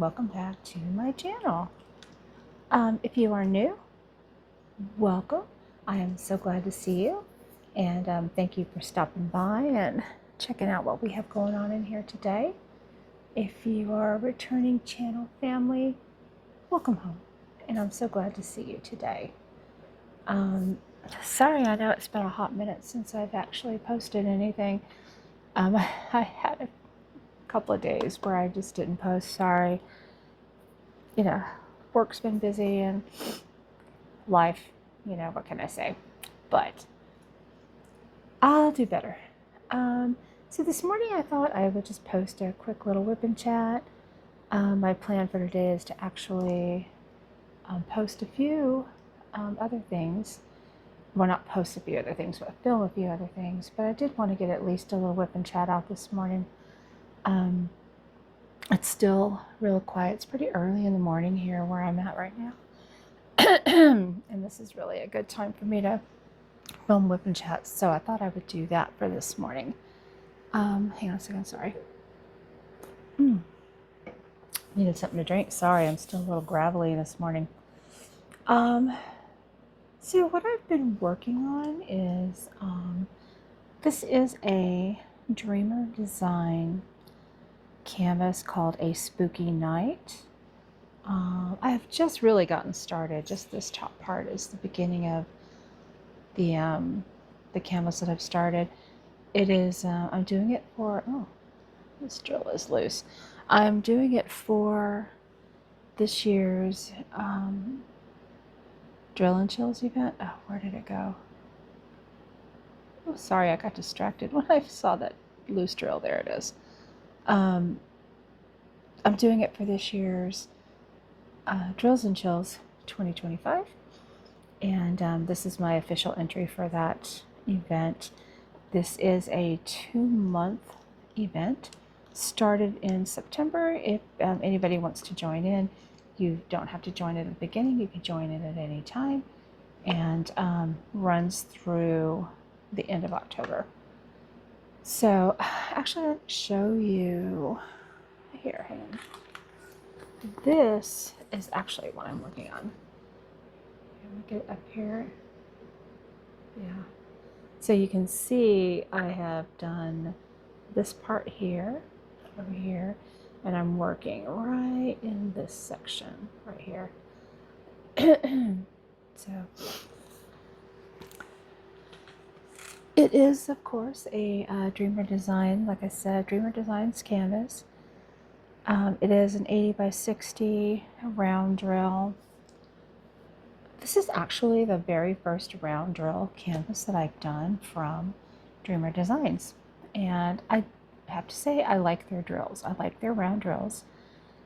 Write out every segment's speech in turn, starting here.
welcome back to my channel. If you are new, welcome. I am so glad to see you, and thank you for stopping by and checking out what we have going on in here today. If you are a returning channel family, welcome home, and I'm so glad to see you today. Sorry, I know it's been a hot minute since I've actually posted anything. I had a couple of days where I just didn't post. Sorry. You know, work's been busy and life, what can I say? But I'll do better. So this morning I thought I would just post a quick little WIP and chat. My plan for today is to actually post a few other things. Well, not post a few other things, but film a few other things. But I did want to get at least a little WIP and chat out this morning. It's still real quiet. It's pretty early in the morning here where I'm at right now. And this is really a good time for me to film WIP and chats. So I thought I would do that for this morning. Hang on a second, sorry. Needed something to drink. Sorry, I'm still a little gravelly this morning. So what I've been working on is, this is a Dreamer Design canvas called A Spooky Night. I have just really gotten started. Just this top part is the beginning of the canvas that I've started. It is, I'm doing it for, oh, this drill is loose. I'm doing it for this year's Drill and Chills event. Oh, where did it go? Oh, sorry, I got distracted when I saw that loose drill. There it is. I'm doing it for this year's Drills and Chills 2025, and this is my official entry for that event. This is a 2-month event, started in September. If anybody wants to join in, you don't have to join it at the beginning. You can join it at any time, and runs through the end of October. So actually, I'll show you here. Hang on. This is actually what I'm working on. Let me get up here. Yeah. So you can see I have done this part here, over here, and I'm working right in this section right here. So it is, of course, a Dreamer Design, like I said, Dreamer Designs canvas. It is an 80 by 60 round drill. This is actually the very first round drill canvas that I've done from Dreamer Designs. And I have to say, I like their drills. I like their round drills.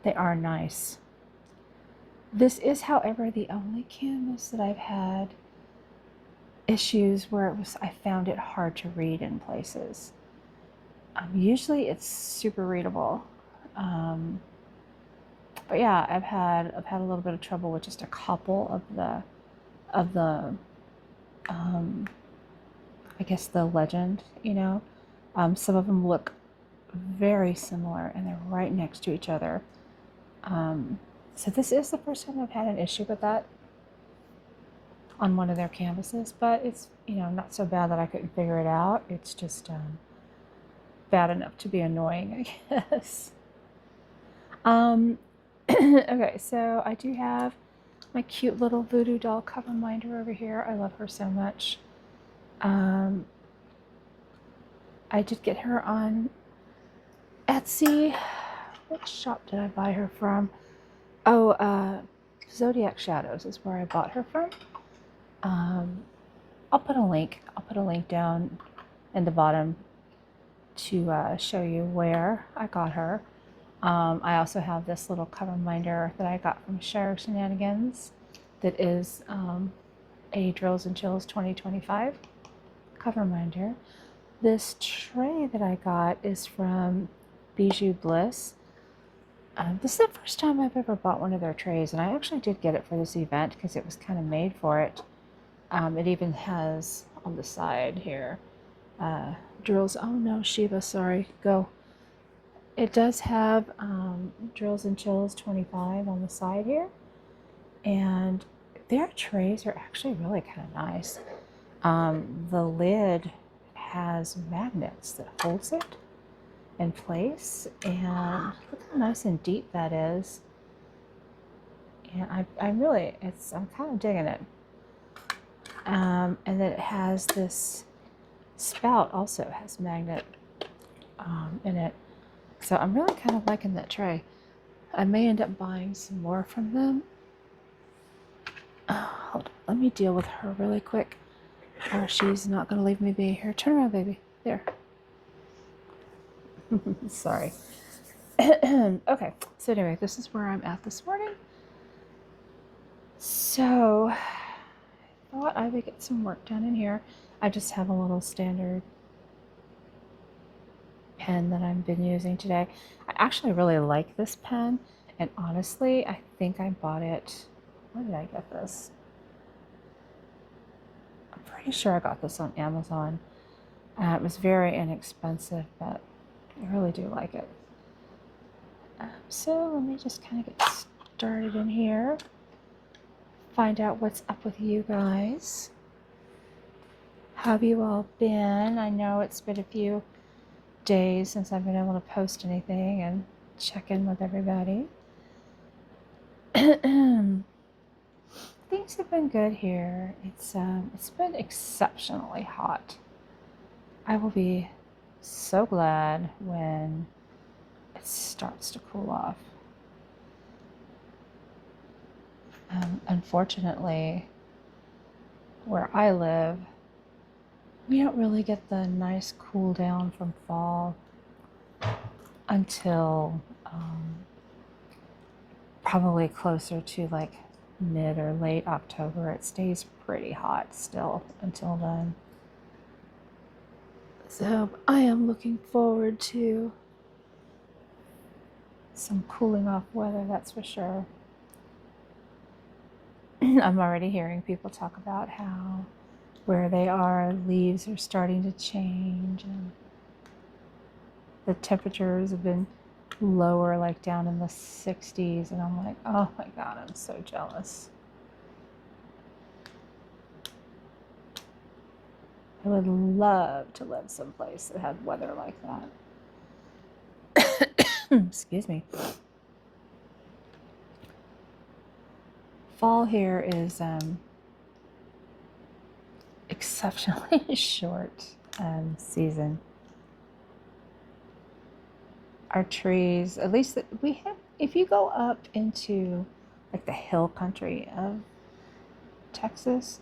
They are nice. This is, however, the only canvas that I've had issues where I found it hard to read in places. Usually it's super readable. But yeah, I've had a little bit of trouble with just a couple of the I guess the legend, some of them look very similar and they're right next to each other. So this is the first time I've had an issue with that on one of their canvases, but it's, not so bad that I couldn't figure it out. It's just bad enough to be annoying, I guess. Okay, so I do have my cute little voodoo doll cover minder over here. I love her so much. I did get her on Etsy. What shop did I buy her from? Oh, Zodiac Shadows is where I bought her from. I'll put a link down in the bottom to show you where I got her. I also have this little cover minder that I got from Share Shenanigans that is a Drills and Chills 2025 cover minder. This tray that I got is from Bijou Bliss. This is the first time I've ever bought one of their trays, and I actually did get it for this event because it was kind of made for it. It even has on the side here, drills. Oh no, Shiva, sorry, go. It does have Drills and Chills 25 on the side here, and their trays are actually really kind of nice. The lid has magnets that holds it in place, and look how nice and deep that is. And I'm kind of digging it. And then it has this spout also has magnet in it. So I'm really kind of liking that tray. I may end up buying some more from them. Hold on, let me deal with her really quick, or she's not going to leave me be. Here, turn around, baby. There. Sorry. Okay, so anyway, this is where I'm at this morning. So I thought I would get some work done in here. I just have a little standard pen that I've been using today. I actually really like this pen, and honestly, I think I bought it. Where did I get this? I'm pretty sure I got this on Amazon. It was very inexpensive, but I really do like it. So let me just kind of get started in here. Find out what's up with you guys. How have you all been? I know it's been a few days since I've been able to post anything and check in with everybody. Things have been good here. It's been exceptionally hot. I will be so glad when it starts to cool off. Unfortunately, where I live, we don't really get the nice cool down from fall until probably closer to like mid or late October. It stays pretty hot still until then. So I am looking forward to some cooling off weather, that's for sure. I'm already hearing people talk about how where they are, leaves are starting to change, and the temperatures have been lower, like down in the 60s, and I'm like, oh my God, I'm so jealous. I would love to live someplace that had weather like that. Excuse me. Fall here is exceptionally short season. Our trees, at least that we have, if you go up into like the hill country of Texas,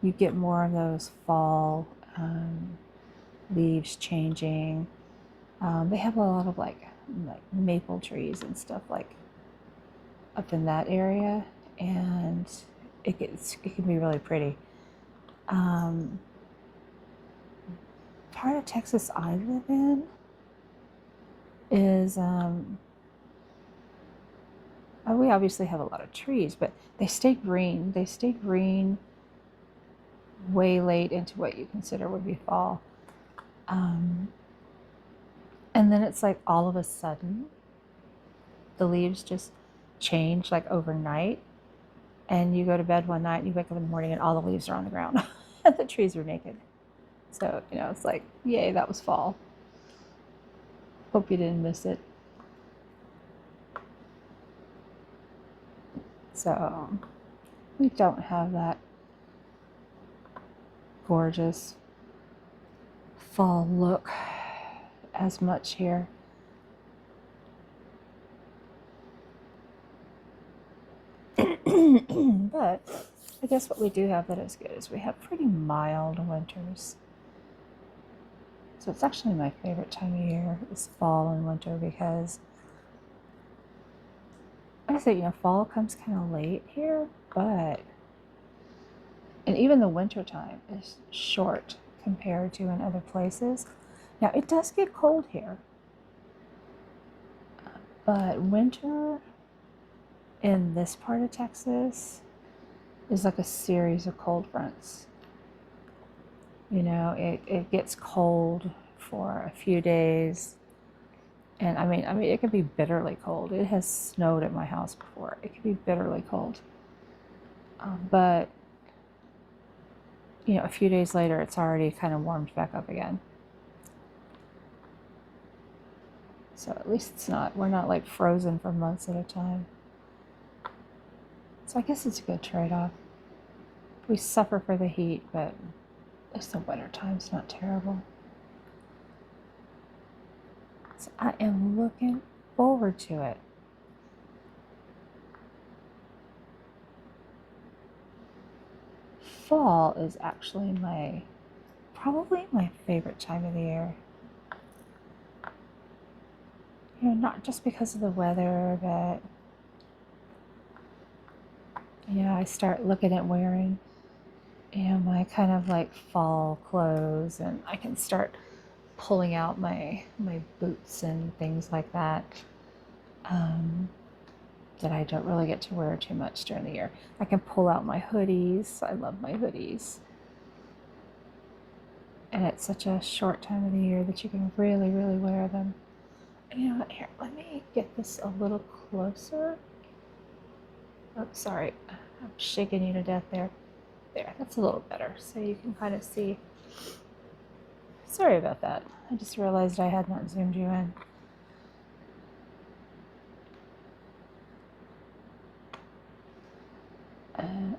you get more of those fall leaves changing. They have a lot of like maple trees and stuff like up in that area, and it can be really pretty. Part of Texas I live in is we obviously have a lot of trees, but they stay green. They stay green way late into what you consider would be fall. And then it's like all of a sudden the leaves just change like overnight, and you go to bed one night and you wake up in the morning and all the leaves are on the ground and the trees are naked. So, it's like, yay, that was fall. Hope you didn't miss it. So we don't have that gorgeous fall look as much here. But I guess what we do have that is good is we have pretty mild winters. So it's actually my favorite time of year is fall and winter, because I say, fall comes kind of late here, and even the winter time is short compared to in other places. Now it does get cold here, but winter in this part of Texas is like a series of cold fronts. It gets cold for a few days, And I mean, it can be bitterly cold. It has snowed at my house before. It can be bitterly cold. But, you know, a few days later, it's already kind of warmed back up again. So at least we're not like frozen for months at a time. So I guess it's a good trade-off. We suffer for the heat, but at least the winter time's not terrible. So I am looking forward to it. Fall is actually probably my favorite time of the year. You know, not just because of the weather, but you know, I start looking at wearing, you know, my kind of like fall clothes, and I can start pulling out my boots and things like that. That I don't really get to wear too much during the year. I can pull out my hoodies. I love my hoodies. And it's such a short time of the year that you can really, really wear them. You know what? Here, let me get this a little closer. Oh, sorry. I'm shaking you to death there. There, that's a little better. So you can kind of see. Sorry about that. I just realized I had not zoomed you in.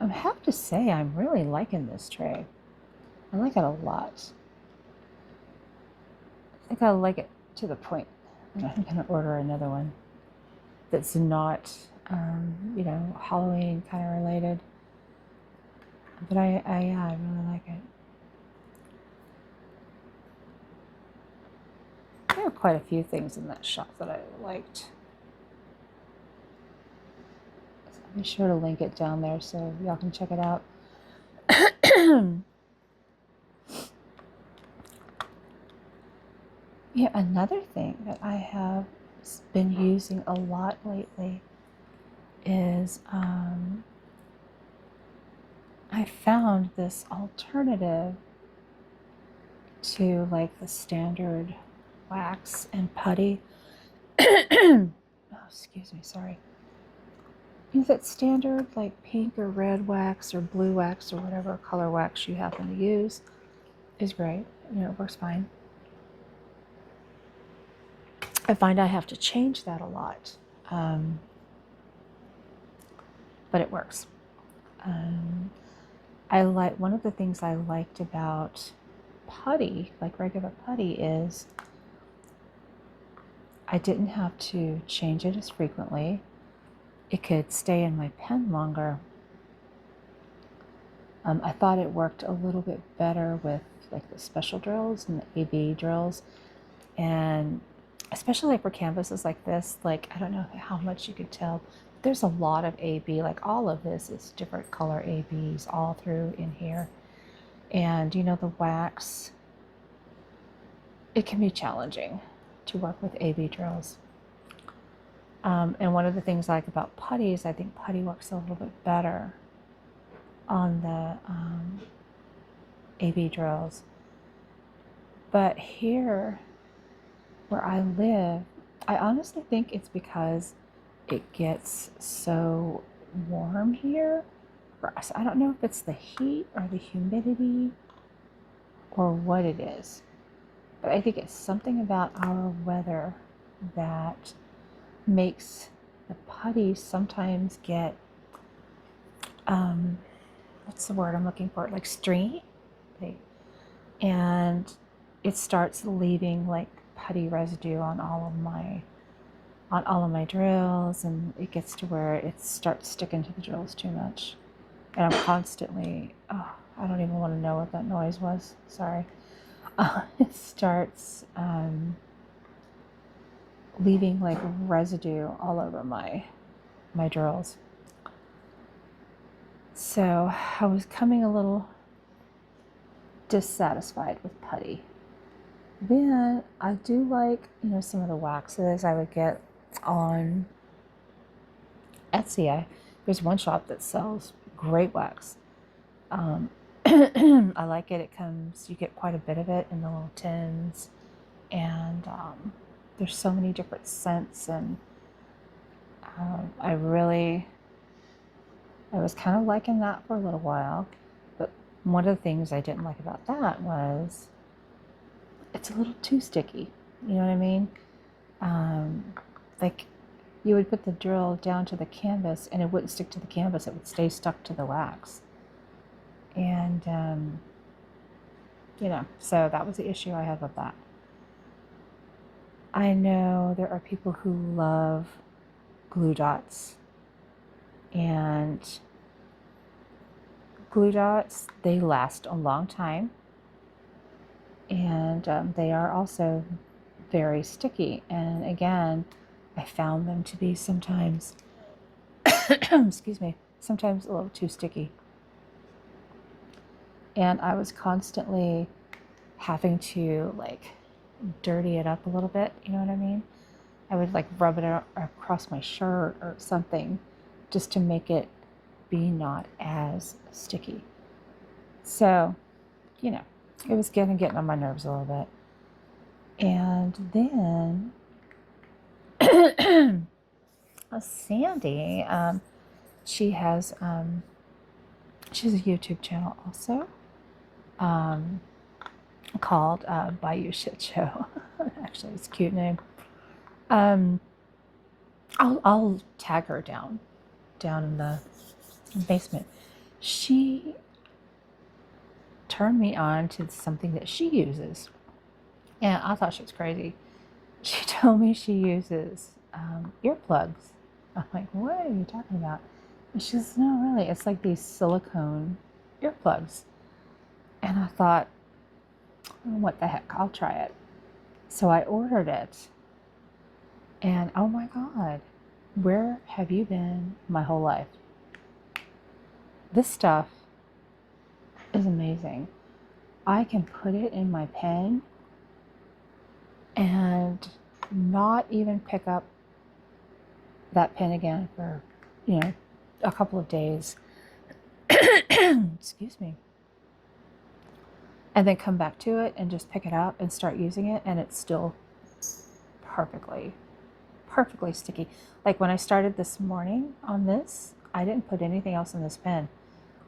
I have to say, I'm really liking this tray. I like it a lot. I think I like it to the point that I'm going to order another one that's not, you know, Halloween kind of related. But I really like it. There are quite a few things in that shop that I liked. So I'll be sure to link it down there so y'all can check it out. Yeah, another thing that I have been using a lot lately is I found this alternative to like the standard wax and putty. Oh, excuse me, sorry. You know, that standard like pink or red wax or blue wax or whatever color wax you happen to use is great. You know, it works fine. I find I have to change that a lot, but it works. I like, one of the things I liked about putty, like regular putty, is I didn't have to change it as frequently. It could stay in my pen longer. I thought it worked a little bit better with like the special drills and the AB drills, and especially for canvases like this. Like, I don't know how much you could tell, but there's a lot of AB. Like, all of this is different color ABs all through in here. And you know, the wax, it can be challenging to work with AB drills. And one of the things I like about putty is I think putty works a little bit better on the AB drills. But here, where I live, I honestly think it's because it gets so warm here. I don't know if it's the heat or the humidity or what it is, but I think it's something about our weather that makes the putty sometimes get, what's the word I'm looking for? Like stringy. And it starts leaving like putty residue on all of my drills, and it gets to where it starts sticking to the drills too much. And I'm constantly, oh, I don't even want to know what that noise was. Sorry. It starts leaving like residue all over my drills. So I was coming a little dissatisfied with putty. Then I do like, you know, some of the waxes I would get on Etsy. There's one shop that sells great wax. I like it. It comes, you get quite a bit of it in the little tins, and there's so many different scents, and I was kind of liking that for a little while. But one of the things I didn't like about that was it's a little too sticky. You know what I mean? Like you would put the drill down to the canvas and it wouldn't stick to the canvas. It would stay stuck to the wax. And, so that was the issue I had with that. I know there are people who love glue dots. And glue dots, they last a long time. And they are also very sticky. And again, I found them to be sometimes, excuse me, sometimes a little too sticky. And I was constantly having to dirty it up a little bit, you know what I mean? I would rub it across my shirt or something just to make it be not as sticky. So, it was getting on my nerves a little bit. And then Sandy, she has a YouTube channel also called Bayou Shit Show. Actually, it's a cute name. I'll tag her down in the basement. She turned me on to something that she uses, and I thought she was crazy. She told me she uses earplugs. I'm like, what are you talking about? And she says, no, really, it's like these silicone earplugs. And I thought, what the heck, I'll try it. So I ordered it, and oh my God, where have you been my whole life? This stuff is amazing. I can put it in my pen and not even pick up that pen again for, a couple of days. Excuse me. And then come back to it and just pick it up and start using it, and it's still perfectly sticky. Like when I started this morning on this, I didn't put anything else in this pen.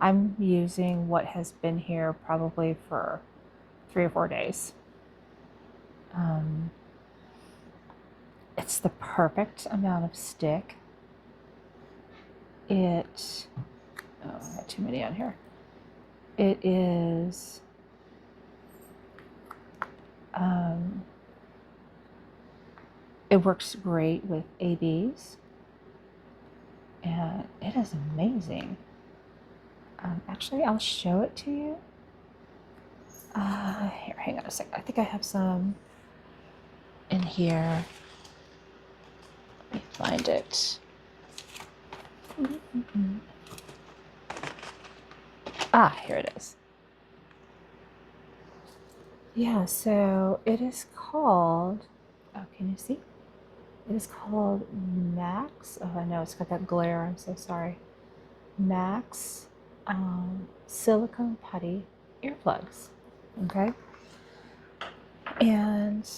I'm using what has been here probably for 3 or 4 days. It's the perfect amount of stick. I got too many on here. It is it works great with ABs, and it is amazing. Actually, I'll show it to you. Here, hang on a second. I think I have some in here. Let me find it. Here it is. Yeah, so it is called, can you see? It is called Max. Oh, I know, it's got that glare. I'm so sorry. Max silicone putty earplugs. Okay? And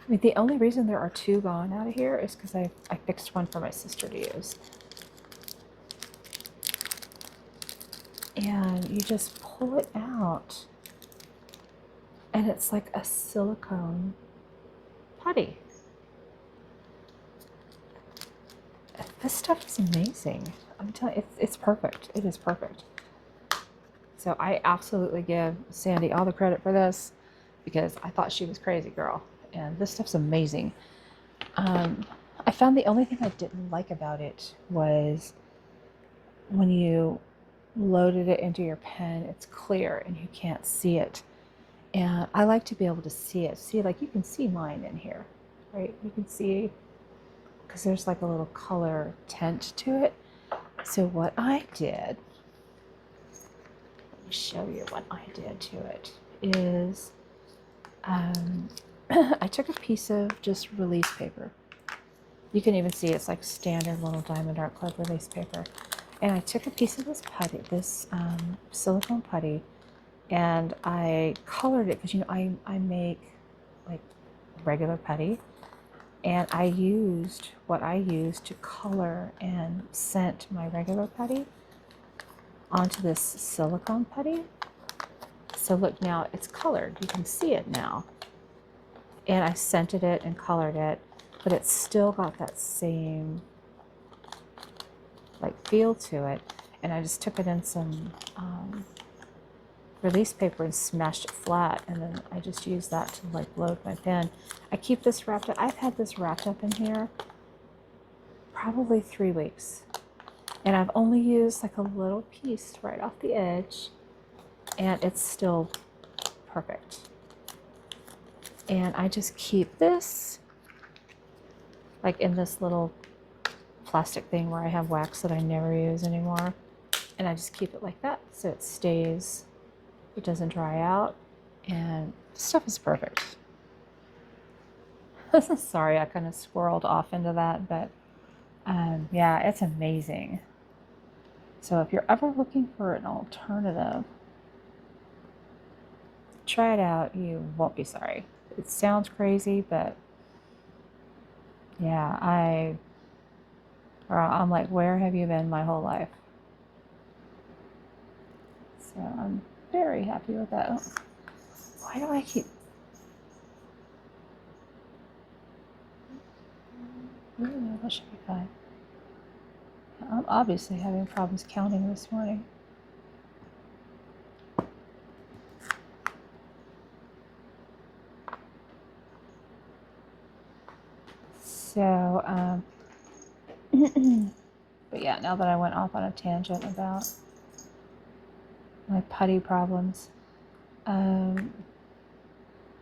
the only reason there are 2 gone out of here is because I fixed one for my sister to use. And you just pull it out, and it's like a silicone putty. This stuff is amazing. I'm telling you, it's perfect. It is perfect. So I absolutely give Sandy all the credit for this, because I thought she was crazy, girl. And this stuff's amazing. I found the only thing I didn't like about it was when you loaded it into your pen, it's clear and you can't see it. And I like to be able to see it. See, like you can see mine in here, right? You can see, because there's like a little color tint to it. So what I did, let me show you what I did to it, is I took a piece of just release paper. You can even see it's like standard little Diamond Art Club release paper. And I took a piece of this putty, this silicone putty, and I colored it, because I make like regular putty, and I used what I used to color and scent my regular putty onto this silicone putty. So look, now it's colored. You can see it now. And I scented it and colored it, but it's still got that same like feel to it. And I just took it in some release paper and smashed it flat, and then I just used that to like load my pen. I keep this wrapped up. I've had this wrapped up in here probably 3 weeks, and I've only used like a little piece right off the edge, and it's still perfect. And I just keep this like in this little plastic thing where I have wax that I never use anymore, and I just keep it like that so it stays, it doesn't dry out, and stuff is perfect. Sorry, I kind of swirled off into that, but yeah, it's amazing. So if you're ever looking for an alternative, try it out. You won't be sorry. It sounds crazy, but yeah, I'm like, where have you been my whole life? So I'm very happy with that. Why do I keep... Yeah, that should be fine. I'm obviously having problems counting this morning. So, but yeah, now that I went off on a tangent about my putty problems,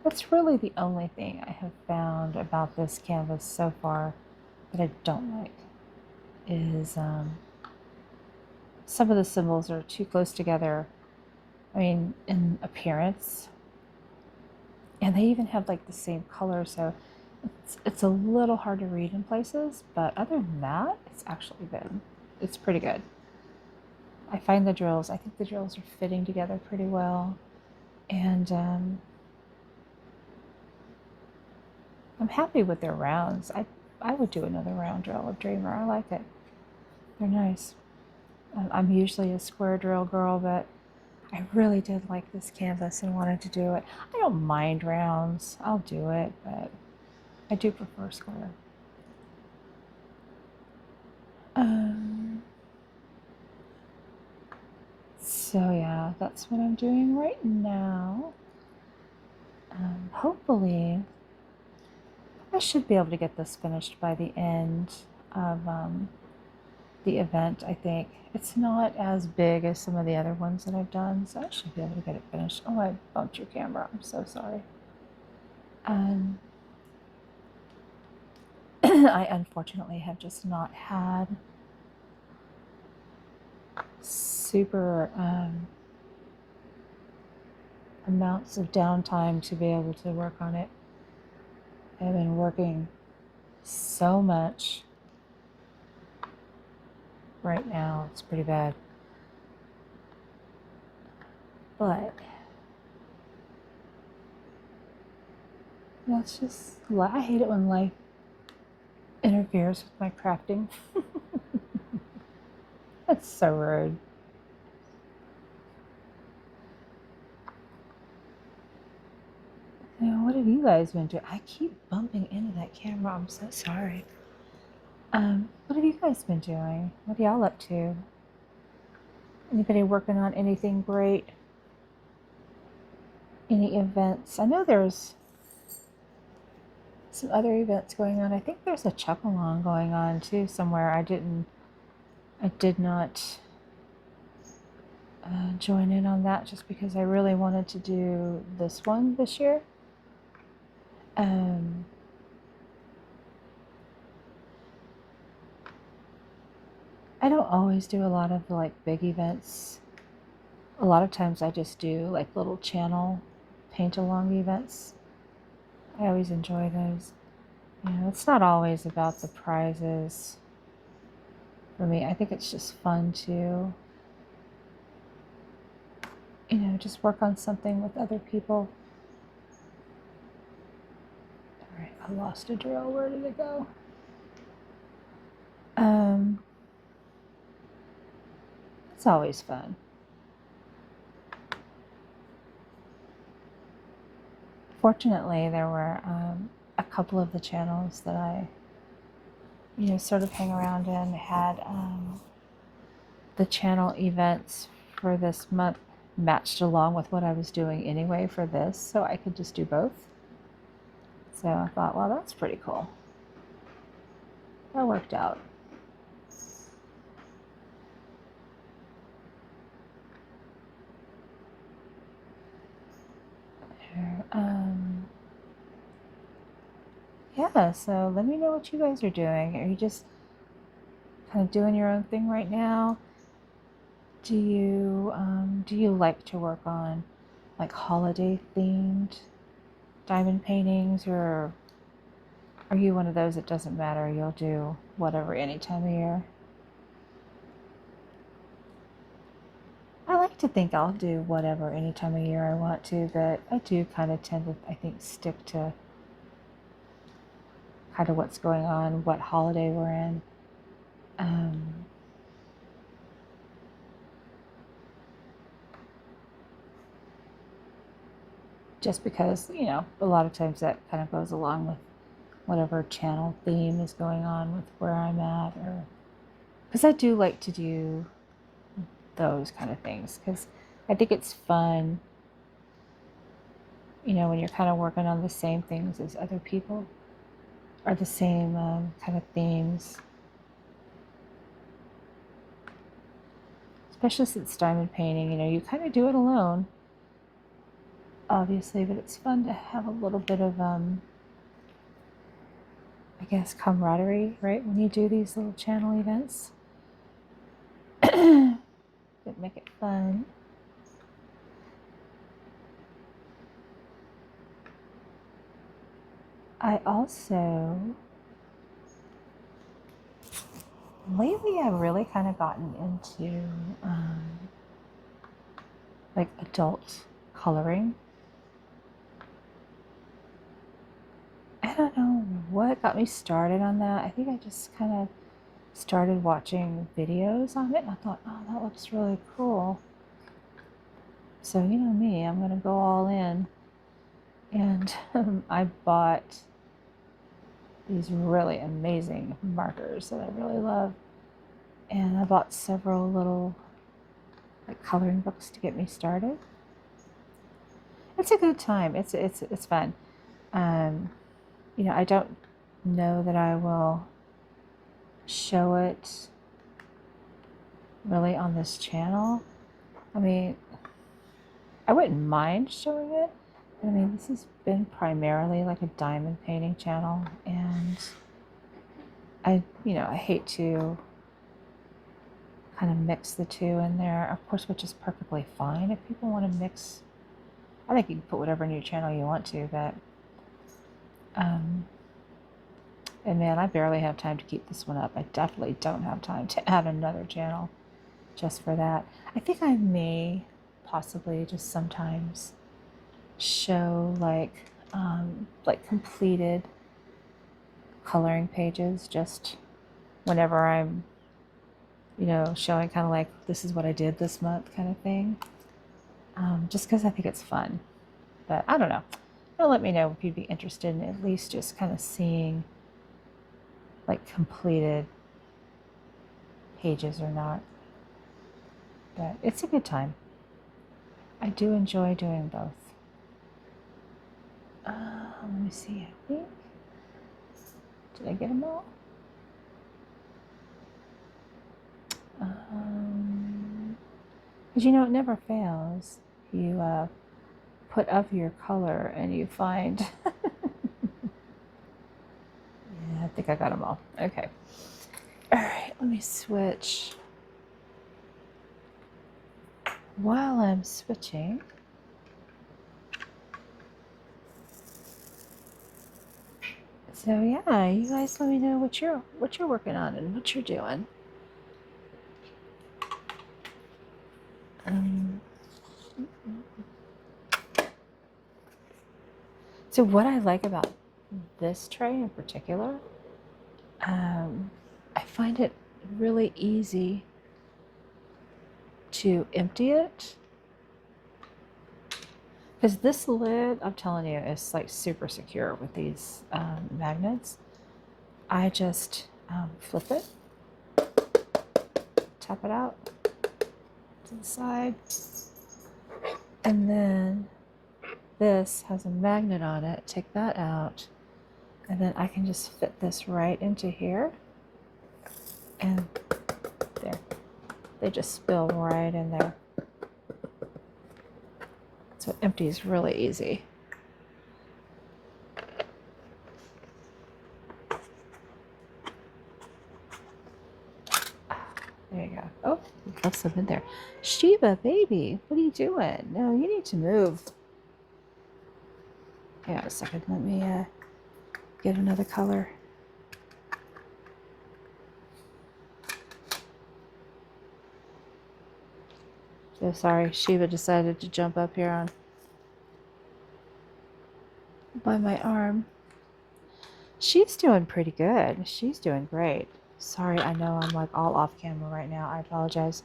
that's really the only thing I have found about this canvas so far that I don't like is some of the symbols are too close together. I mean, in appearance, and they even have like the same color, so it's a little hard to read in places, but other than that, it's actually good. It's pretty good. I find I think the drills are fitting together pretty well, and I'm happy with their rounds. I would do another round drill of Dreamer. I like it. They're nice. I'm usually a square drill girl, but I really did like this canvas and wanted to do it. I don't mind rounds. I'll do it, but I do prefer square. So yeah, that's what I'm doing right now. Hopefully, I should be able to get this finished by the end of the event. I think it's not as big as some of the other ones that I've done, so I should be able to get it finished. Oh, I bumped your camera. I'm so sorry. I unfortunately have just not had super amounts of downtime to be able to work on it. I've been working so much right now. It's pretty bad. But that's just, I hate it when life interferes with my crafting. That's so rude. Now, what have you guys been doing? I keep bumping into that camera. I'm so sorry. What have you guys been doing? What are y'all up to? Anybody working on anything great? Any events? I know there's some other events going on. I think there's a chuck-along going on too somewhere. I did not join in on that just because I really wanted to do this one this year. I don't always do a lot of like big events. A lot of times I just do like little channel paint-along events. I always enjoy those. You know, it's not always about the prizes for me. I think it's just fun to, just work on something with other people. I lost a drill. Where did it go? It's always fun. Fortunately, there were a couple of the channels that I, sort of hang around in had the channel events for this month matched along with what I was doing anyway for this, so I could just do both. So I thought, well, that's pretty cool. That worked out. Yeah, so let me know what you guys are doing. Are you just kind of doing your own thing right now? Do you like to work on like holiday themed diamond paintings, or are you one of those that doesn't matter, you'll do whatever any time of year? I like to think I'll do whatever any time of year I want to, but I do kind of tend to, I think, stick to kind of what's going on, what holiday we're in. Just because, a lot of times that kind of goes along with whatever channel theme is going on with where I'm at, or because I do like to do those kind of things because I think it's fun, when you're kind of working on the same things as other people or the same kind of themes. Especially since diamond painting, you kind of do it alone, obviously, but it's fun to have a little bit of, I guess, camaraderie, right, when you do these little channel events. That make it fun. I also, lately I've really kind of gotten into like adult coloring. I don't know what got me started on that. I think I just kind of started watching videos on it and I thought, oh, that looks really cool. So you know me, I'm gonna go all in. And I bought these really amazing markers that I really love. And I bought several little like coloring books to get me started. It's a good time. It's fun. I don't know that I will show it really on this channel. I mean, I wouldn't mind showing it. I mean, this has been primarily like a diamond painting channel, and I hate to kind of mix the two in there, of course, which is perfectly fine. If people want to mix, I think you can put whatever in your channel you want to, but and man, I barely have time to keep this one up. I definitely don't have time to add another channel just for that. I think I may possibly just sometimes show like completed coloring pages just whenever I'm showing kind of like this is what I did this month kind of thing, just because I think it's fun. But I don't know, let me know if you'd be interested in at least just kind of seeing like completed pages or not. But it's a good time. I do enjoy doing both. Let me see, I think, did I get them all? Because it never fails. You put up your color and you find yeah, I think I got them all. Okay. All right, let me switch. While I'm switching, so yeah, you guys let me know what you're working on and what you're doing. So what I like about this tray in particular, I find it really easy to empty it, because this lid, I'm telling you, is like super secure with these magnets. I just flip it, tap it out to the side, and then this has a magnet on it. Take that out, and then I can just fit this right into here, and there, they just spill right in there. So it empties really easy. There you go. Oh, you left some in there. Shiva, baby, what are you doing? No, you need to move. Hang on a second. Let me get another color. So sorry, Shiva decided to jump up here on by my arm. She's doing pretty good. She's doing great. Sorry, I know I'm like all off camera right now. I apologize.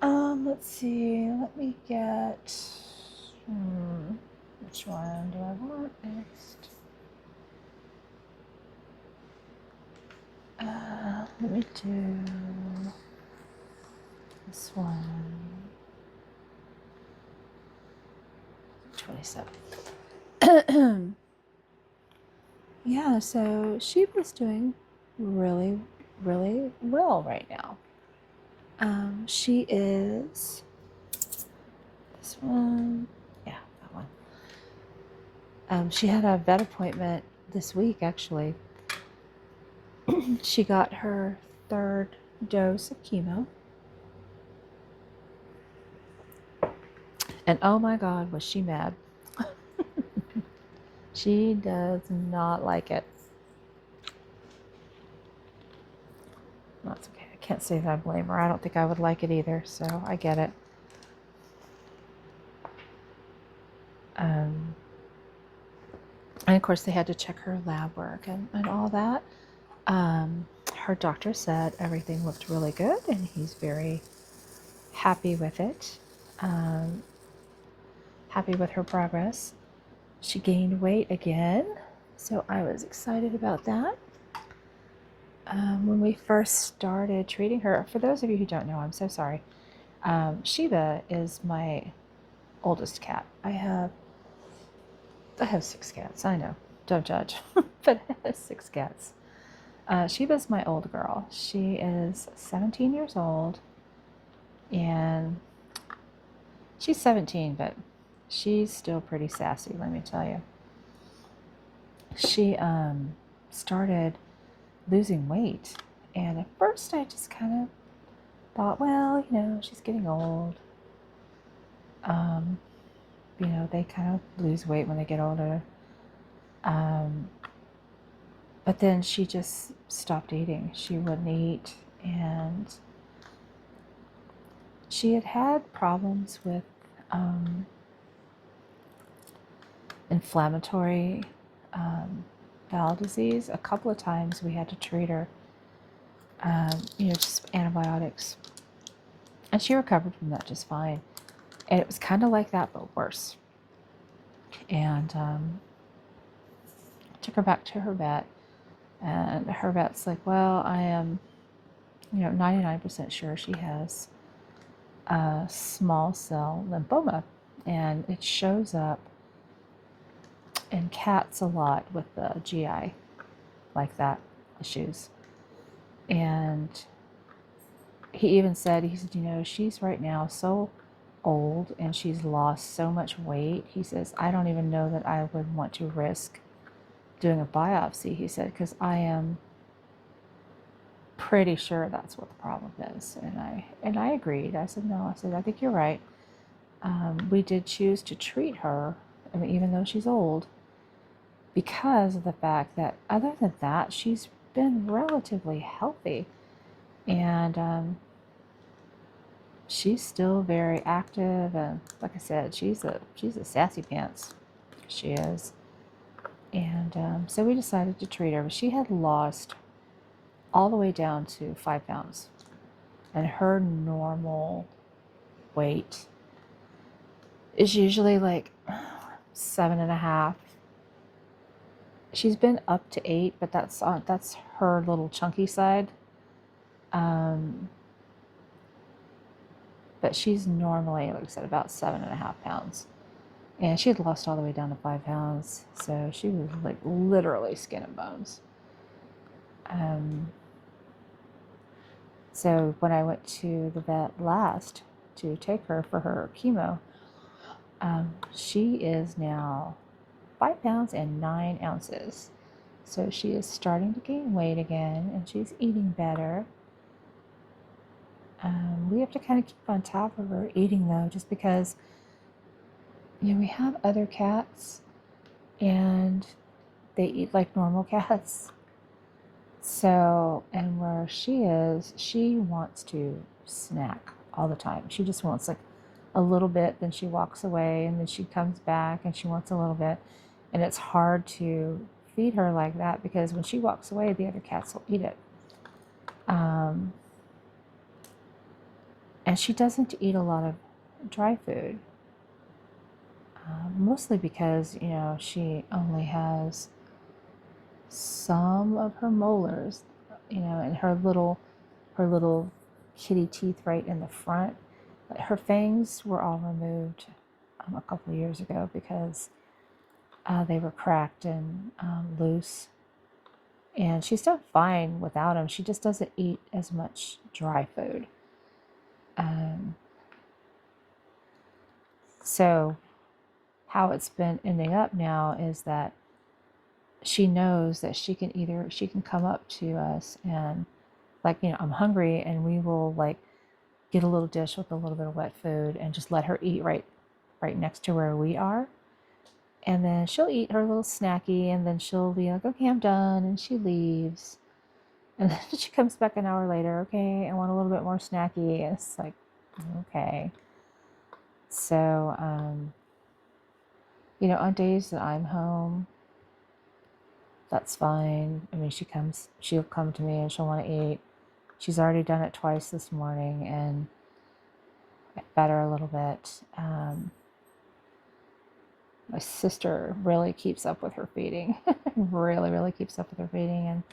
Let's see. Let me get. Which one do I want next? Let me do this one. 27. Yeah, so she was doing really, really well right now. She is this one. Yeah, that one. She had a vet appointment this week, actually. She got her 3rd dose of chemo. And oh my God, was she mad. She does not like it. That's okay. I can't say that I blame her. I don't think I would like it either, so I get it. And of course, they had to check her lab work and all that. Her doctor said everything looked really good, and he's very happy with it. Happy with her progress. She gained weight again, so I was excited about that. When we first started treating her, for those of you who don't know, I'm so sorry. Shiva is my oldest cat. I have 6 cats. I know, don't judge, but I have 6 cats. Shiva's my old girl. She is 17 years old, and she's 17, but she's still pretty sassy, let me tell you. She started losing weight, and at first I just kind of thought, well, she's getting old. They kind of lose weight when they get older. But then she just stopped eating. She wouldn't eat, and she had problems with inflammatory bowel disease. A couple of times we had to treat her, just antibiotics. And she recovered from that just fine. And it was kind of like that, but worse. And took her back to her vet. And her vet's like, well, I am, 99% sure she has small cell lymphoma. And it shows up in cats a lot with the GI, like that, issues. And he even said, she's right now so old and she's lost so much weight. He says, I don't even know that I would want to risk doing a biopsy, he said, because I am pretty sure that's what the problem is. And I agreed. I said, no, I think you're right. We did choose to treat her, even though she's old, because of the fact that other than that, she's been relatively healthy. And she's still very active, and like I said, she's a sassy pants. She is. And so we decided to treat her. But she had lost all the way down to 5 pounds. And her normal weight is usually like 7.5. She's been up to 8, but that's her little chunky side. But she's normally, like I said, about 7.5 pounds. And she had lost all the way down to 5 pounds. So she was like literally skin and bones. So when I went to the vet last to take her for her chemo, she is now 5 pounds and 9 ounces. So she is starting to gain weight again, and she's eating better. We have to kind of keep on top of her eating, though, just because, we have other cats and they eat like normal cats. So, and where she is, she wants to snack all the time. She just wants like a little bit, then she walks away, and then she comes back and she wants a little bit. And it's hard to feed her like that because when she walks away, the other cats will eat it. And she doesn't eat a lot of dry food, mostly because, she only has some of her molars, and her little kitty teeth right in the front. Her fangs were all removed a couple of years ago because they were cracked and loose. And she's done fine without them. She just doesn't eat as much dry food. So how it's been ending up now is that she knows that she can come up to us and like, I'm hungry, and we will like get a little dish with a little bit of wet food and just let her eat right next to where we are. And then she'll eat her little snacky, and then she'll be like, okay, I'm done. And she leaves. And then she comes back an hour later, okay, I want a little bit more snacky. And it's like, okay. So, on days that I'm home, that's fine. I mean, she'll come to me and she'll want to eat. She's already done it twice this morning, and I fed her a little bit. My sister really keeps up with her feeding. Really, really keeps up with her feeding, and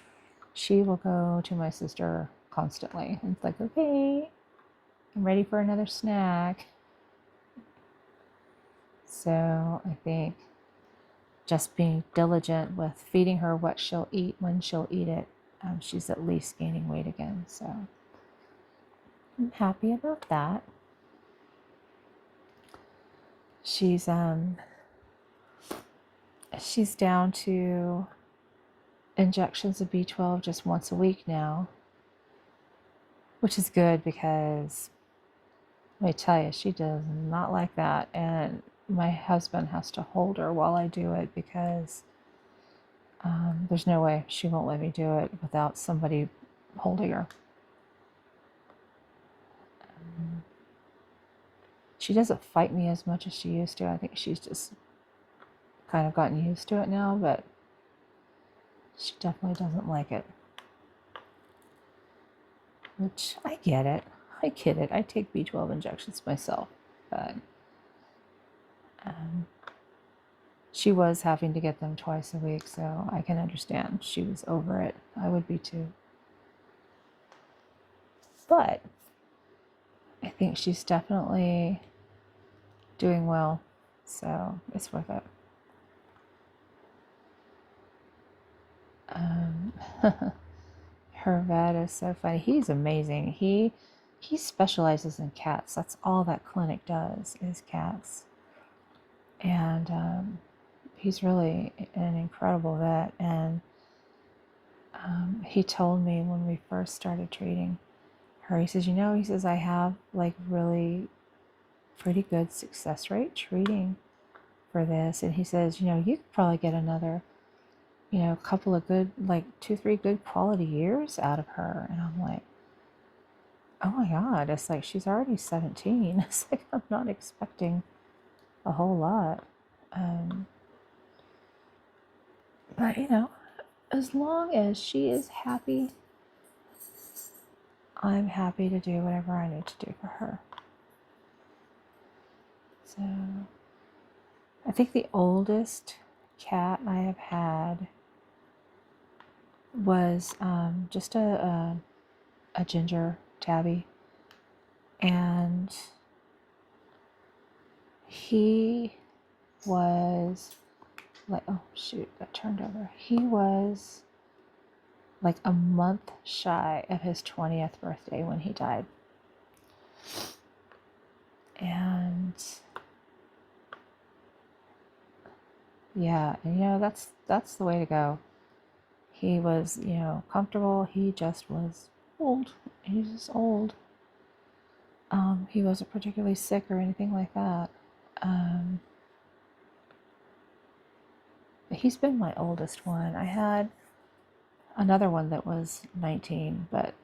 she will go to my sister constantly. And it's like, okay, I'm ready for another snack. So I think just being diligent with feeding her what she'll eat when she'll eat it, she's at least gaining weight again. So I'm happy about that. She's down to injections of B12 just once a week now, which is good because let me tell you, she does not like that. And my husband has to hold her while I do it because there's no way she won't let me do it without somebody holding her. She doesn't fight me as much as she used to. I think she's just kind of gotten used to it now, but she definitely doesn't like it. Which, I get it. I take B12 injections myself, but she was having to get them twice a week, so I can understand. She was over it. I would be too. But I think she's definitely doing well, so it's worth it. Her vet is so funny. He's amazing. He specializes in cats. That's all that clinic does is cats. And he's really an incredible vet. And he told me when we first started treating her, he says, I have like really pretty good success rate treating for this. And he says, you could probably get another, a couple of good, like 2-3 good quality years out of her. And I'm like, oh my God, it's like she's already 17. It's like I'm not expecting a whole lot. But, as long as she is happy, I'm happy to do whatever I need to do for her. So, I think the oldest cat I have had was just a ginger tabby. And he was like, oh shoot, got turned over. He was like a month shy of his 20th birthday when he died. And yeah, and that's the way to go. He was, comfortable. He just was old. He was just old. He wasn't particularly sick or anything like that. But he's been my oldest one. I had another one that was 19, but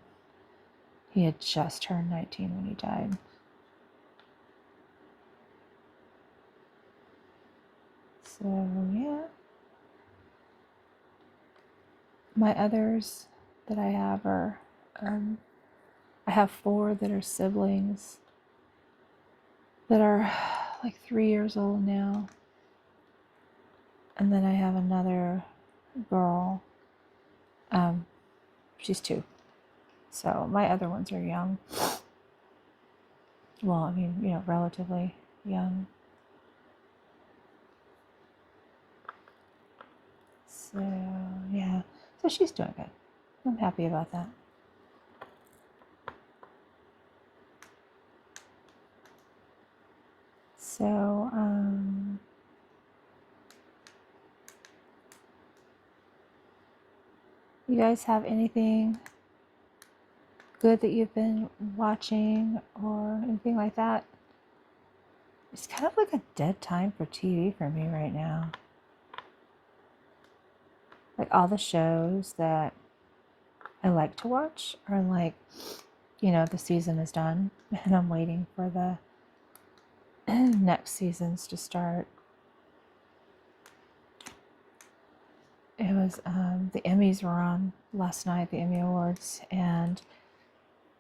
he had just turned 19 when he died. So, yeah. My others that I have are, I have 4 that are siblings that are like 3 years old now. And then I have another girl. She's 2. So my other ones are young. Well, I mean, relatively young. So, yeah. So she's doing good. I'm happy about that. So, you guys have anything good that you've been watching or anything like that? It's kind of like a dead time for TV for me right now. Like all the shows that I like to watch are like, the season is done and I'm waiting for the next seasons to start. It was the Emmys were on last night, the Emmy Awards, and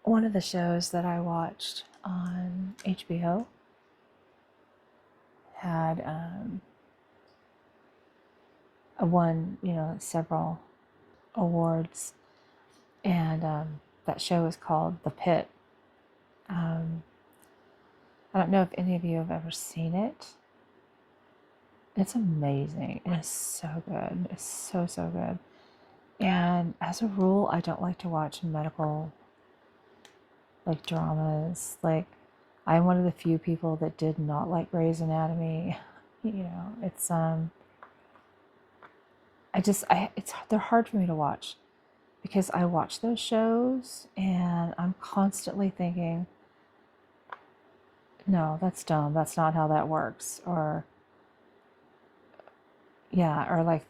one of the shows that I watched on HBO had won, several awards, and that show is called The Pit. I don't know if any of you have ever seen it. It's amazing. It's so good. It's so, so good. And as a rule, I don't like to watch medical dramas. I'm one of the few people that did not like Grey's Anatomy. It's they're hard for me to watch because I watch those shows and I'm constantly thinking, no, that's dumb. That's not how that works. Or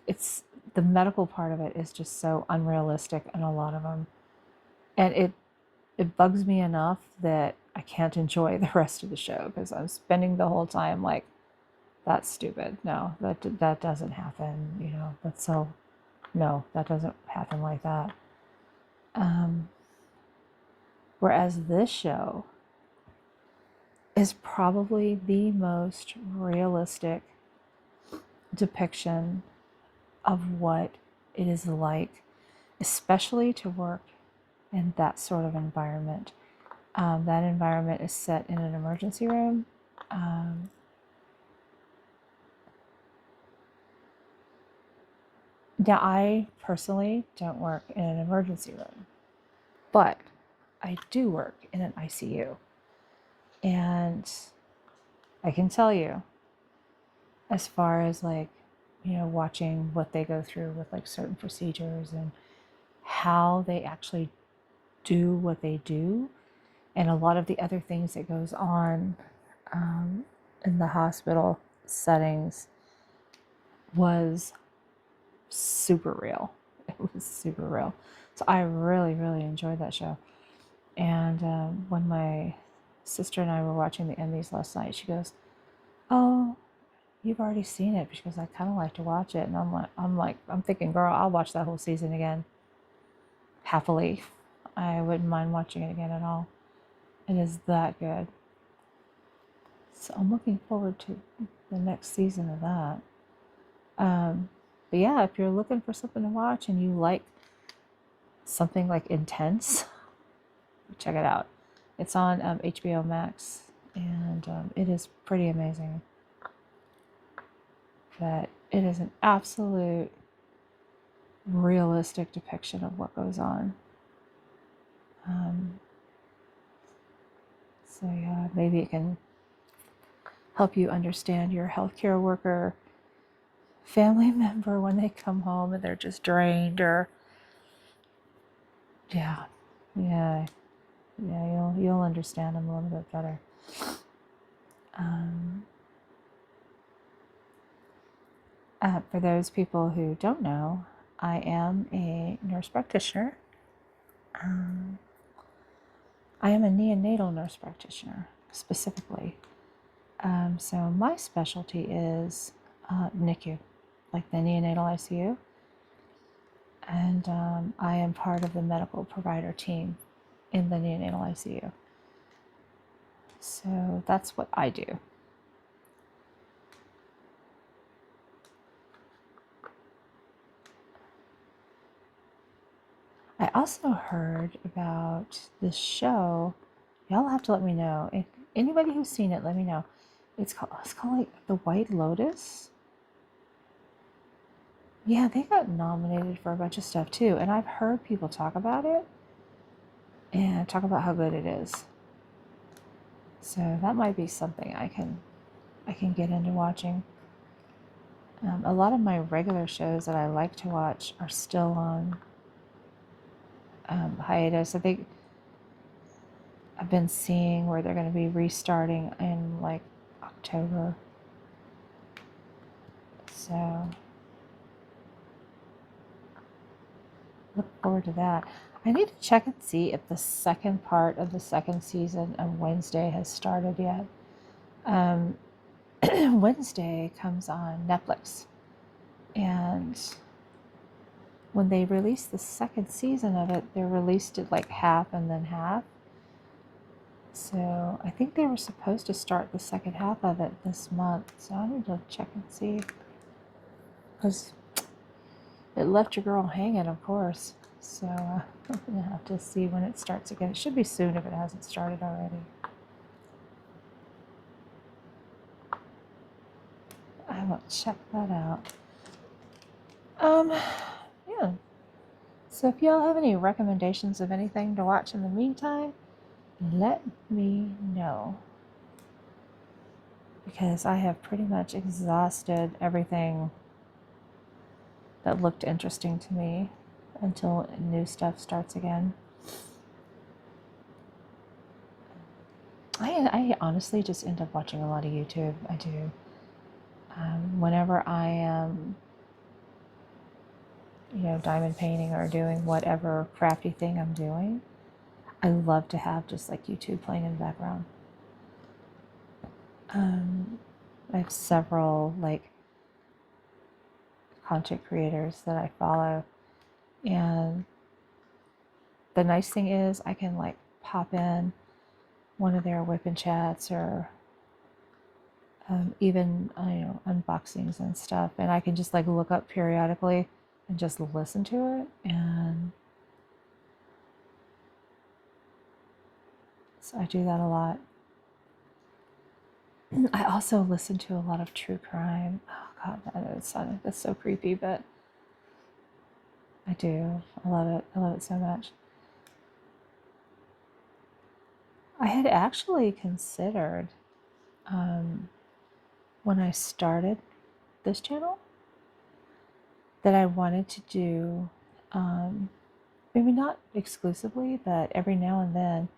it's the medical part of it is just so unrealistic in a lot of them. And it bugs me enough that I can't enjoy the rest of the show because I'm spending the whole time like, that's stupid. No, that doesn't happen. No, that doesn't happen like that. Whereas this show is probably the most realistic depiction of what it is like, especially to work in that sort of environment. That environment is set in an emergency room. Now, I personally don't work in an emergency room, but I do work in an ICU. And I can tell you, as far as watching what they go through with certain procedures and how they actually do what they do, and a lot of the other things that goes on in the hospital settings was super real. It was super real. So I really, really enjoyed that show. And when my sister and I were watching the Emmys last night, she goes, "Oh, you've already seen it because I kind of like to watch it. And I'm thinking, girl, I'll watch that whole season again happily. I wouldn't mind watching it again at all. It is that good. So I'm looking forward to the next season of that. But yeah, if you're looking for something to watch and you like something like intense, check it out. It's on HBO Max, and it is pretty amazing. But it is an absolute realistic depiction of what goes on. So yeah, maybe it can help you understand your healthcare worker family member when they come home and they're just drained, or yeah, you'll understand them a little bit better. For those people who don't know, I am a nurse practitioner. I am a neonatal nurse practitioner specifically. So my specialty is NICU, like the neonatal ICU. And I am part of the medical provider team in the neonatal ICU. So that's what I do. I also heard about this show. Y'all have to let me know. If anybody who's seen it, let me know. It's called like The White Lotus. Yeah, they got nominated for a bunch of stuff too, and I've heard people talk about it and talk about how good it is. So that might be something I can get into watching. A lot of my regular shows that I like to watch are still on hiatus. I think I've been seeing where they're going to be restarting in like October. So look forward to that. I need to check and see if the second part of the second season of Wednesday has started yet. Wednesday comes on Netflix, and when they released the second season of it, they released it like half and then half. So I think they were supposed to start the second half of it this month. So I need to check and see, because it left your girl hanging, of course. So I'm gonna have to see when it starts again. It should be soon if it hasn't started already. I will check that out. Yeah. So if y'all have any recommendations of anything to watch in the meantime, let me know. Because I have pretty much exhausted everything that looked interesting to me until new stuff starts again. I honestly just end up watching a lot of YouTube. I do. Whenever I am, diamond painting or doing whatever crafty thing I'm doing, I love to have just like YouTube playing in the background. I have several like content creators that I follow, and the nice thing is I can like pop in one of their WIP and chats, or even unboxings and stuff, and I can just like look up periodically and just listen to it. And so I do that a lot. I also listen to a lot of true crime. Oh God, that's so creepy, but I do. I love it. I love it so much. I had actually considered, when I started this channel, that I wanted to do, maybe not exclusively, but every now and then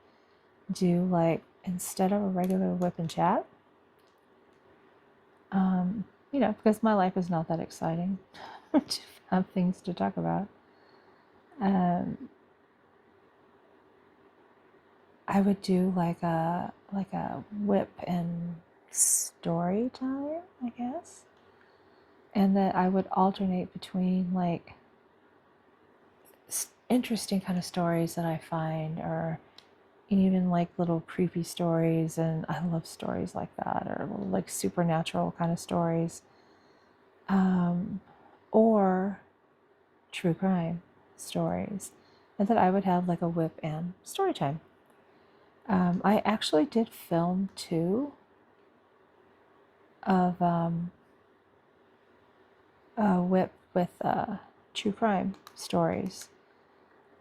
do like, instead of a regular whip and chat, because my life is not that exciting to have things to talk about. I would do like a whip and story time, I guess. And that I would alternate between like interesting kind of stories that I find, or even like little creepy stories, and I love stories like that, or little, like supernatural kind of stories, or true crime stories, and that I would have like a WIP and story time. I actually did film 2 of WIP with true crime stories.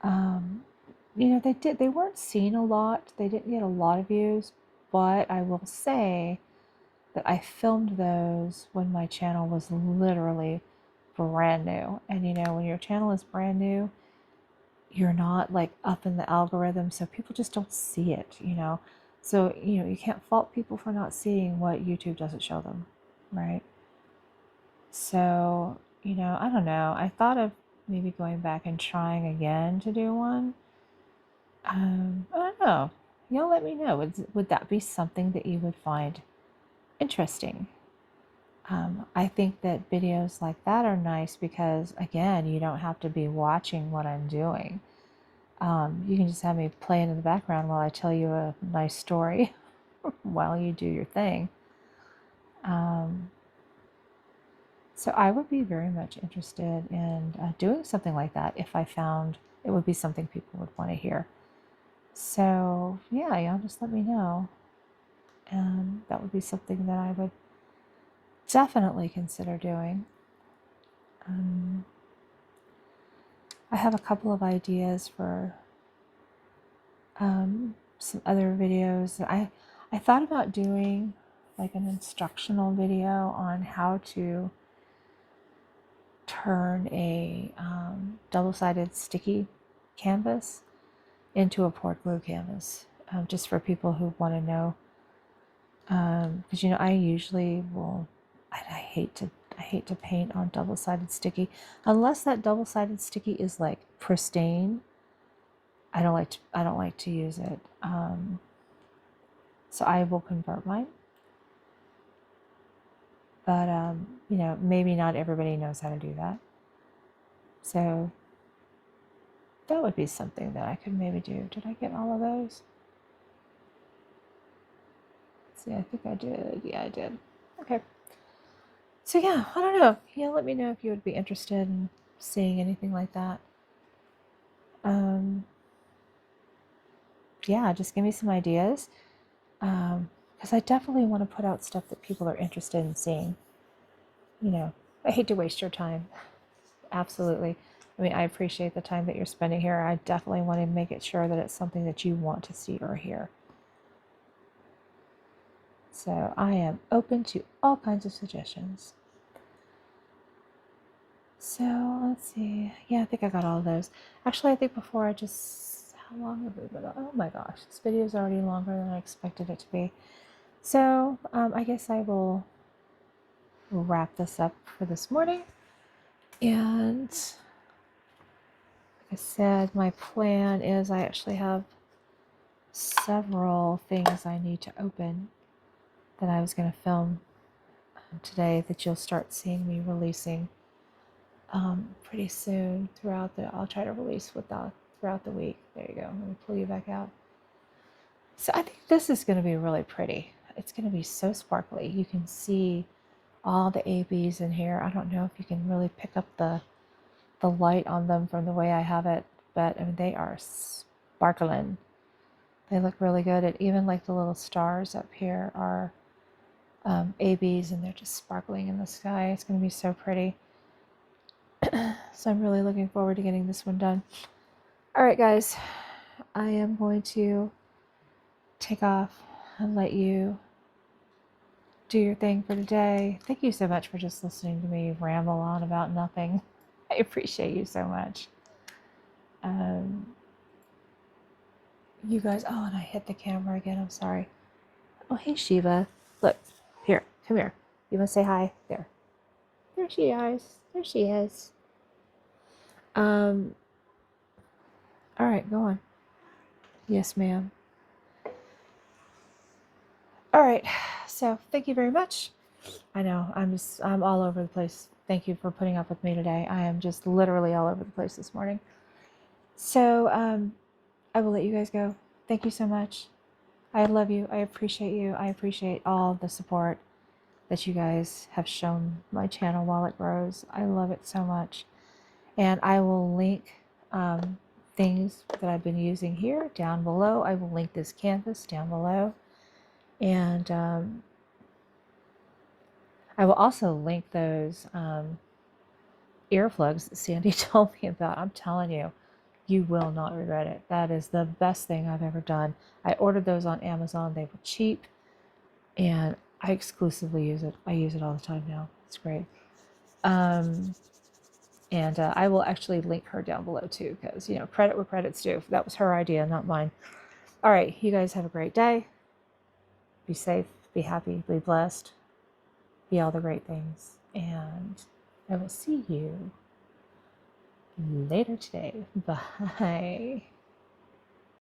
They weren't seen a lot. They didn't get a lot of views, but I will say that I filmed those when my channel was literally brand new. And when your channel is brand new, you're not like up in the algorithm, so people just don't see it. So, you can't fault people for not seeing what YouTube doesn't show them, right? So, I don't know. I thought of maybe going back and trying again to do one. I don't know. Y'all let me know. Would that be something that you would find interesting? I think that videos like that are nice because, again, you don't have to be watching what I'm doing. You can just have me playing in the background while I tell you a nice story while you do your thing. So I would be very much interested in doing something like that if I found it would be something people would want to hear. So yeah, y'all just let me know. And that would be something that I would definitely consider doing. I have a couple of ideas for some other videos. I thought about doing like an instructional video on how to turn a double-sided sticky canvas into a poured glue canvas, just for people who want to know. Because I usually will. I hate to paint on double-sided sticky unless that double-sided sticky is like pristine. I don't like to use it. So I will convert mine. But maybe not everybody knows how to do that. So that would be something that I could maybe do. Did I get all of those? Let's see, I think I did. Yeah, I did. Okay. So yeah, I don't know. Yeah, let me know if you would be interested in seeing anything like that. Yeah, just give me some ideas. Because I definitely want to put out stuff that people are interested in seeing. I hate to waste your time. Absolutely. I mean, I appreciate the time that you're spending here. I definitely want to make it sure that it's something that you want to see or hear. So I am open to all kinds of suggestions. So let's see. Yeah, I think I got all of those. Actually, I think before how long have we been? Oh my gosh, this video is already longer than I expected it to be. So I guess I will wrap this up for this morning. And like I said, my plan is I actually have several things I need to open that I was going to film today that you'll start seeing me releasing pretty soon I'll try to release throughout the week. There you go. Let me pull you back out. So I think this is going to be really pretty. It's going to be so sparkly. You can see all the ABs in here. I don't know if you can really pick up the light on them from the way I have it, but I mean, they are sparkling. They look really good. And even like the little stars up here are ABs, and they're just sparkling in the sky. It's going to be so pretty. So I'm really looking forward to getting this one done. All right, guys, I am going to take off and let you do your thing for today. Thank you so much for just listening to me ramble on about nothing. I appreciate you so much. You guys, oh, and I hit the camera again. I'm sorry. Oh, hey, Shiva. Look, here, come here. You want to say hi? There. There she is. There she is. All right, go on. Yes, ma'am. All right. So thank you very much. I know I'm all over the place. Thank you for putting up with me today. I am just literally all over the place this morning. So I will let you guys go. Thank you so much. I love you. I appreciate you. I appreciate all the support that you guys have shown my channel while it grows. I love it so much. And I will link things that I've been using here down below. I will link this canvas down below. And I will also link those earplugs that Sandy told me about. I'm telling you, you will not regret it. That is the best thing I've ever done. I ordered those on Amazon. They were cheap, and I exclusively use it. I use it all the time now. It's great. And I will actually link her down below too, because, you know, credit where credit's due. That was her idea, not mine. All right, you guys have a great day. Be safe, be happy, be blessed, be all the great things. And I will see you later today. Bye.